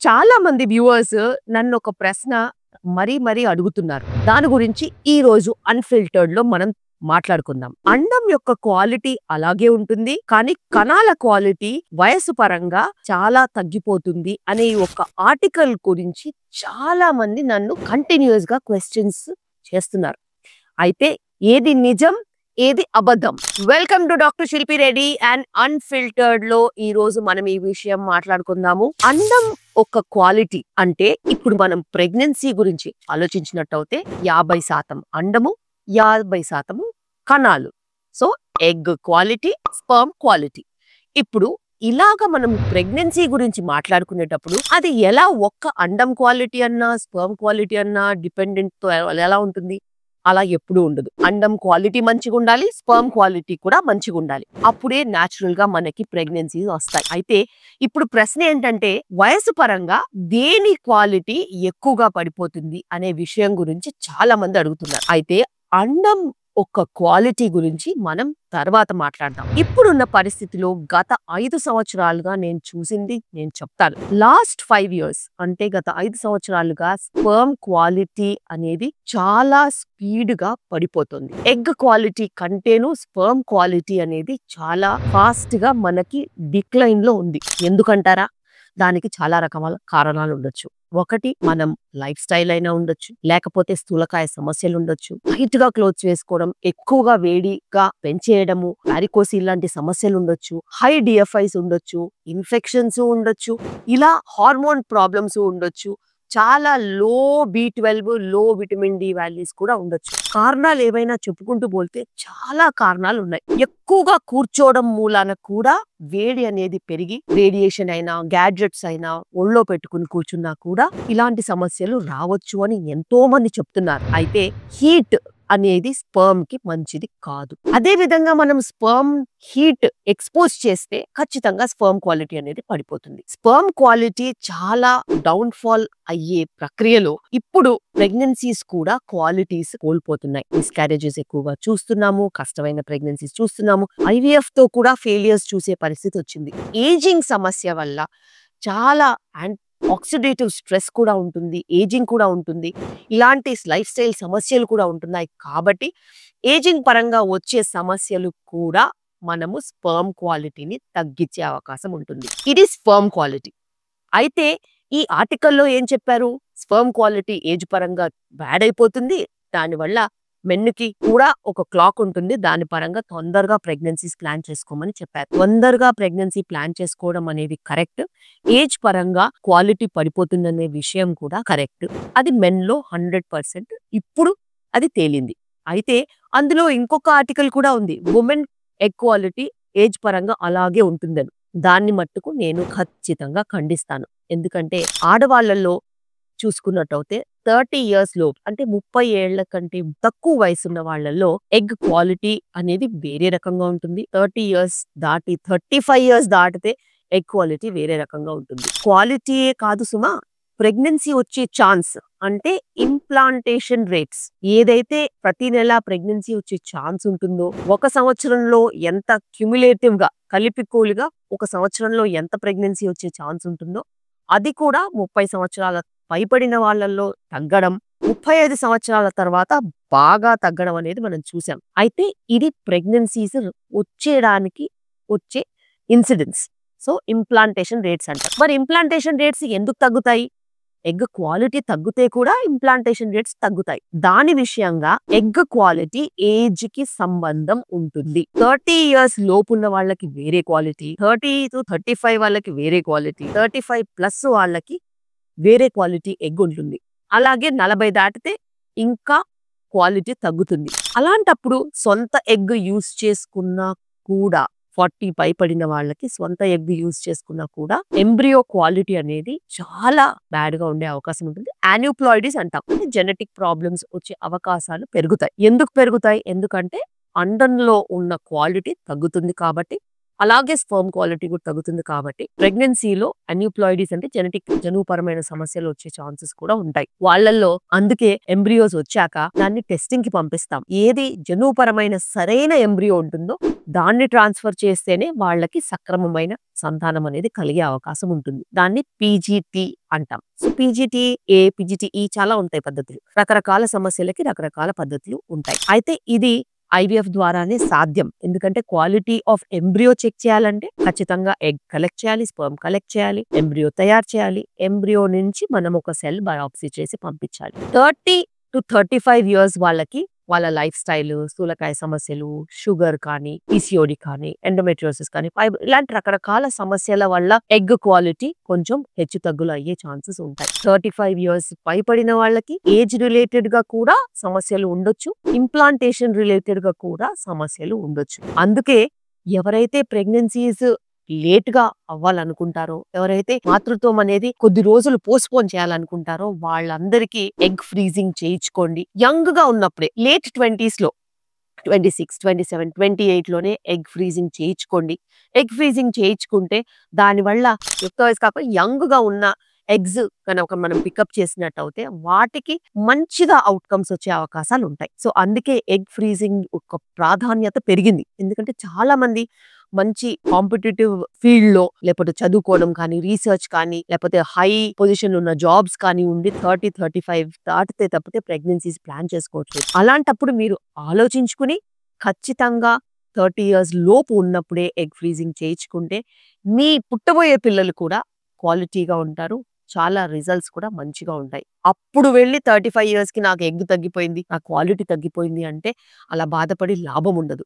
చాలా మంది వ్యూవర్స్ నన్ను ఒక ప్రశ్న మరీ అడుగుతున్నారు. దాని గురించి ఈ రోజు అన్‌ఫిల్టర్డ్ లో మనం మాట్లాడుకుందాం. అండం యొక్క క్వాలిటీ అలాగే ఉంటుంది. కానీ కణాల క్వాలిటీ వయసు పరంగా చాలా తగ్గిపోతుంది అనే ఒక ఆర్టికల్ గురించి చాలా మంది నన్ను కంటిన్యూయస్ గా క్వెశ్చన్స్ చేస్తున్నారు. అయితే ఏది నిజం, ఏది అబద్ధం? వెల్కమ్ టు డాక్టర్ శిల్పి రెడ్డి అండ్ అన్‌ఫిల్టర్డ్ లో ఈ రోజు మనం ఈ విషయం మాట్లాడుకుందాము. అండం ఒక క్వాలిటీ అంటే ఇప్పుడు మనం ప్రెగ్నెన్సీ గురించి ఆలోచించినట్టయితే 50% అండము, 50% కణాలు. So egg quality, sperm quality. ఇప్పుడు ఇలాగ మనం ప్రెగ్నెన్సీ గురించి మాట్లాడుకునేటప్పుడు అది ఎలా ఒక్క అండం క్వాలిటీ అన్నా స్పర్మ్ క్వాలిటీ అన్నా డిపెండెంట్ తో ఎలా ఉంటుంది? అలా ఎప్పుడూ ఉండదు. అండం క్వాలిటీ మంచిగా ఉండాలి, స్పర్మ్ క్వాలిటీ కూడా మంచిగా ఉండాలి. అప్పుడే న్యాచురల్ గా మనకి ప్రెగ్నెన్సీస్ వస్తాయి. అయితే ఇప్పుడు ప్రశ్న ఏంటంటే వయసు పరంగా దేని క్వాలిటీ ఎక్కువగా పడిపోతుంది అనే విషయం గురించి చాలా మంది అడుగుతున్నారు. అయితే అండం ఒక క్వాలిటీ గురించి మనం తర్వాత మాట్లాడదాం. ఇప్పుడున్న పరిస్థితిలో గత 5 సంవత్సరాలుగా నేను చూసింది నేను చెప్తాను. లాస్ట్ 5 years అంటే గత 5 సంవత్సరాలుగా స్పర్మ్ క్వాలిటీ అనేది చాలా స్పీడ్ గా పడిపోతుంది. ఎగ్ క్వాలిటీ కంటేను స్పర్మ్ క్వాలిటీ అనేది చాలా ఫాస్ట్ గా మనకి డిక్లైన్ లో ఉంది. ఎందుకంటారా? దానికి చాలా రకమైన కారణాలు ఉండొచ్చు. ఒకటి మనం లైఫ్ స్టైల్ అయినా ఉండొచ్చు, లేకపోతే స్థూలకాయ సమస్యలు ఉండొచ్చు, టైట్ గా క్లోత్స్ వేసుకోవడం, ఎక్కువగా వేడిగా పెంచేయడము, వారికోసిల్ లాంటి సమస్యలు ఉండొచ్చు, హై డిఎఫ్ఐస్ ఉండొచ్చు, ఇన్ఫెక్షన్స్ ఉండొచ్చు, ఇలా హార్మోన్ ప్రాబ్లమ్స్ ఉండొచ్చు, చాలా లో B12, లో విటమిన్ డి వాల్యూస్ కూడా ఉండొచ్చు. కారణాలు ఏవైనా చెప్పుకుంటూ పోతే చాలా కారణాలు ఉన్నాయి. ఎక్కువగా కూర్చోవడం మూలాన కూడా వేడి అనేది పెరిగి రేడియేషన్ అయినా గ్యాడ్జెట్స్ అయినా ఒళ్ళో పెట్టుకుని కూర్చున్నా కూడా ఇలాంటి సమస్యలు రావచ్చు అని ఎంతో మంది చెప్తున్నారు. అయితే హీట్ అనేది స్పర్మ్ కి మంచిది కాదు. అదే విధంగా మనం స్పర్మ్ హీట్ ఎక్స్పోజ్ చేస్తే ఖచ్చితంగా స్పర్మ్ క్వాలిటీ అనేది పడిపోతుంది. స్పర్మ్ క్వాలిటీ చాలా డౌన్ ఫాల్ అయ్యే ప్రక్రియలో ఇప్పుడు ప్రెగ్నెన్సీస్ కూడా క్వాలిటీస్ కోల్పోతున్నాయి. మిస్‌క్యారేజెస్ ఎక్కువగా చూస్తున్నాము, కష్టమైన ప్రెగ్నెన్సీస్ చూస్తున్నాము, IVF తో కూడా ఫెయిలియర్స్ చూసే పరిస్థితి వచ్చింది. ఏజింగ్ సమస్య వల్ల చాలా ఆక్సిడేటివ్ స్ట్రెస్ కూడా ఉంటుంది, ఏజింగ్ కూడా ఉంటుంది, ఇలాంటి లైఫ్ స్టైల్ సమస్యలు కూడా ఉంటున్నాయి. కాబట్టి ఏజింగ్ పరంగా వచ్చే సమస్యలు కూడా మనము స్పర్మ్ క్వాలిటీని తగ్గించే అవకాశం ఉంటుంది. ఇది స్పర్మ్ క్వాలిటీ. అయితే ఈ ఆర్టికల్లో ఏం చెప్పారు? స్పర్మ్ క్వాలిటీ ఏజ్ పరంగా బ్యాడ్ అయిపోతుంది, దానివల్ల మెన్నుకి కూడా ఒక క్లాక్ ఉంటుంది, దాని పరంగా తొందరగా ప్రెగ్నెన్సీస్ ప్లాన్ చేసుకోమని చెప్పారు. తొందరగా ప్రెగ్నెన్సీ ప్లాన్ చేసుకోవడం అనేది కరెక్ట్. ఏజ్ పరంగా క్వాలిటీ పడిపోతుందనే విషయం కూడా కరెక్ట్. అది మెన్లో 100% ఇప్పుడు అది తేలింది. అయితే అందులో ఇంకొక ఆర్టికల్ కూడా ఉంది, ఉమెన్ ఎగ్ క్వాలిటీ ఏజ్ పరంగా అలాగే ఉంటుందని. దాన్ని మట్టుకు నేను ఖచ్చితంగా ఖండిస్తాను. ఎందుకంటే ఆడవాళ్లలో చూసుకున్నట్టయితే 30 years లోపు అంటే 30 ఏళ్ల కంటే తక్కువ వయసున్న వాళ్ళల్లో ఎగ్ క్వాలిటీ అనేది వేరే రకంగా ఉంటుంది. 30 years దాటి 35 years దాటితే ఎగ్ క్వాలిటీ వేరే రకంగా ఉంటుంది. క్వాలిటీయే కాదు సుమా, ప్రెగ్నెన్సీ వచ్చే ఛాన్స్ అంటే ఇంప్లాంటేషన్ రేట్స్ ఏదైతే ప్రతి నెల ప్రెగ్నెన్సీ వచ్చే ఛాన్స్ ఉంటుందో, ఒక సంవత్సరంలో ఎంత క్యుములేటివ్ గా కలిపికోలుగా ఒక సంవత్సరంలో ఎంత ప్రెగ్నెన్సీ వచ్చే ఛాన్స్ ఉంటుందో అది కూడా 30 సంవత్సరాల పైబడిన వాళ్ళల్లో తగ్గడం, 35 సంవత్సరాల తర్వాత బాగా తగ్గడం అనేది మనం చూసాం. అయితే ఇది ప్రెగ్నెన్సీస్ వచ్చేయడానికి వచ్చే ఇన్సిడెన్స్. సో ఇంప్లాంటేషన్ రేట్స్ అంటారు. మరి ఇంప్లాంటేషన్ రేట్స్ ఎందుకు తగ్గుతాయి? ఎగ్ క్వాలిటీ తగ్గితే కూడా ఇంప్లాంటేషన్ రేట్స్ తగ్గుతాయి. దాని విషయంగా ఎగ్ క్వాలిటీ ఏజ్ కి సంబంధం ఉంటుంది. 30 years లోపు ఉన్న వాళ్ళకి వేరే క్వాలిటీ, 30 to 35 వాళ్ళకి వేరే క్వాలిటీ, 35+ వాళ్ళకి వేరే క్వాలిటీ ఎగ్ ఉంటుంది. అలాగే 40 దాటితే ఇంకా క్వాలిటీ తగ్గుతుంది. అలాంటప్పుడు సొంత ఎగ్ యూస్ చేసుకున్నా కూడా 40 పైబడిన వాళ్ళకి సొంత ఎగ్ యూస్ చేసుకున్నా కూడా ఎంబ్రియో క్వాలిటీ అనేది చాలా బ్యాడ్ గా ఉండే అవకాశం ఉంటుంది. యాన్యూప్లాయిడీస్ అంటాం. జెనెటిక్ ప్రాబ్లమ్స్ వచ్చే అవకాశాలు పెరుగుతాయి. ఎందుకు పెరుగుతాయి? ఎందుకంటే అండంలో ఉన్న క్వాలిటీ తగ్గుతుంది కాబట్టి అలాగే స్పర్మ్ క్వాలిటీ కూడా తగ్గుతుంది. కాబట్టి ప్రెగ్నెన్సీలో అన్యూప్లాయిడీస్ అంటే జనుపరమైన సమస్యలు వచ్చే ఛాన్సెస్ కూడా ఉంటాయి వాళ్ళల్లో. అందుకే ఎంబ్రియోస్ వచ్చాక దాన్ని టెస్టింగ్ కి పంపిస్తాం. ఏది జనుపరమైన సరైన ఎంబ్రియో ఉంటుందో దాన్ని ట్రాన్స్ఫర్ చేస్తేనే వాళ్ళకి సక్రమమైన సంతానం అనేది కలిగే అవకాశం ఉంటుంది. దాన్ని పీజీటీ అంటాం. సో పీజీటీఏ, పీజీటీఈ చాలా ఉంటాయి పద్ధతులు. రకరకాల సమస్యలకి రకరకాల పద్ధతులు ఉంటాయి. అయితే ఇది ఐవీఎఫ్ ద్వారానే సాధ్యం. ఎందుకంటే క్వాలిటీ ఆఫ్ ఎంబ్రియో చెక్ చేయాలంటే ఖచ్చితంగా ఎగ్ కలెక్ట్ చేయాలి, స్పర్మ్ కలెక్ట్ చేయాలి, ఎంబ్రియో తయారు చేయాలి. ఎంబ్రియో నుంచి మనం ఒక సెల్ బయాప్సీ చేసి పంపించాలి. 30 to 35 years వాళ్ళకి వాళ్ళ లైఫ్ స్టైల్, స్థూలకాయ సమస్యలు, షుగర్ కానీ, పీసీఓడి కానీ, ఎండోమెట్రియోసిస్ కానీ, ఫైబర్ ఇలాంటి రకరకాల సమస్యల వల్ల ఎగ్ క్వాలిటీ కొంచెం హెచ్చు తగ్గులు అయ్యే ఛాన్సెస్ ఉంటాయి. 35 years పైబడిన వాళ్ళకి ఏజ్ రిలేటెడ్ గా కూడా సమస్యలు ఉండొచ్చు, ఇంప్లాంటేషన్ రిలేటెడ్ గా కూడా సమస్యలు ఉండొచ్చు. అందుకే ఎవరైతే ప్రెగ్నెన్సీస్ లేట్ గా అవ్వాలనుకుంటారో, ఎవరైతే మాతృత్వం అనేది కొద్ది రోజులు పోస్ట్పోన్ చేయాలనుకుంటారో వాళ్ళందరికీ ఎగ్ ఫ్రీజింగ్ చేయించుకోండి. యంగ్ గా ఉన్నప్పుడే లేట్ 20s లో 26, 27, 28 లోనే ఎగ్ ఫ్రీజింగ్ చేయించుకోండి. ఎగ్ ఫ్రీజింగ్ చేయించుకుంటే దానివల్ల యుక్త వయసు కాకుండా యంగ్ గా ఉన్న ఎగ్స్ కనుక మనం పికప్ చేసినట్టు అయితే వాటికి మంచిగా అవుట్కమ్స్ వచ్చే అవకాశాలు ఉంటాయి. సో అందుకే ఎగ్ ఫ్రీజింగ్ ఒక ప్రాధాన్యత పెరిగింది. ఎందుకంటే చాలా మంది మంచి కాంపిటేటివ్ ఫీల్డ్ లో లేకపోతే చదువుకోవడం కానీ, రీసెర్చ్ కానీ, లేకపోతే హై పొజిషన్ ఉన్న జాబ్స్ కానీ ఉండి 30, 35 దాటితే తప్పితే ప్రెగ్నెన్సీస్ ప్లాన్ చేసుకోవచ్చు. అలాంటప్పుడు మీరు ఆలోచించుకుని ఖచ్చితంగా 30 years లోపు ఉన్నప్పుడే ఎగ్ ఫ్రీజింగ్ చేయించుకుంటే మీ పుట్టబోయే పిల్లలు కూడా క్వాలిటీగా ఉంటారు. చాలా రిజల్ట్స్ కూడా మంచిగా ఉంటాయి. అప్పుడు వెళ్ళి 35 years కి నాకు ఎగ్ తగ్గిపోయింది, నా క్వాలిటీ తగ్గిపోయింది అంటే అలా బాధపడి లాభం ఉండదు.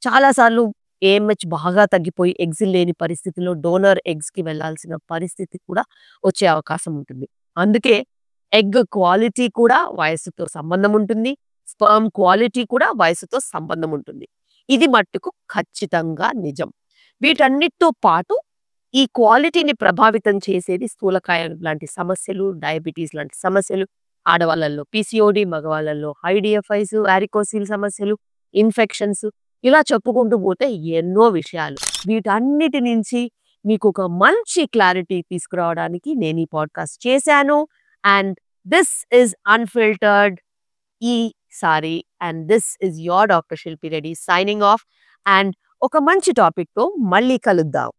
చాలా సార్లు ఏఎంహెచ్ బాగా తగ్గిపోయి ఎగ్స్ లేని పరిస్థితిలో డోనర్ ఎగ్స్ కి వెళ్లాల్సిన పరిస్థితి కూడా వచ్చే అవకాశం ఉంటుంది. అందుకే ఎగ్ క్వాలిటీ కూడా వయసుతో సంబంధం ఉంటుంది, స్పర్మ్ క్వాలిటీ కూడా వయసుతో సంబంధం ఉంటుంది. ఇది మట్టుకు ఖచ్చితంగా నిజం. వీటన్నిటితో పాటు ఈ క్వాలిటీని ప్రభావితం చేసేది స్థూలకాయం లాంటి సమస్యలు, డయాబెటీస్ లాంటి సమస్యలు, ఆడవాళ్ళల్లో పీసీఓడి, మగవాళ్ళల్లో ఐడిఎఫ్ఐస్, వారికోసిల్ సమస్యలు, ఇన్ఫెక్షన్స్, ఇలా చెప్పుకుంటూ పోతే ఎన్నో విషయాలు. వీటన్నిటి నుంచి మీకు ఒక మంచి క్లారిటీ తీసుకురావడానికి నేను ఈ పాడ్కాస్ట్ చేశాను. అండ్ దిస్ ఇస్ అన్ఫిల్టర్డ్ ఈసారి. And this is your doctor శిల్పి రెడ్డి సైనింగ్ ఆఫ్. అండ్ ఒక మంచి టాపిక్ తో మళ్ళీ కలుద్దాం.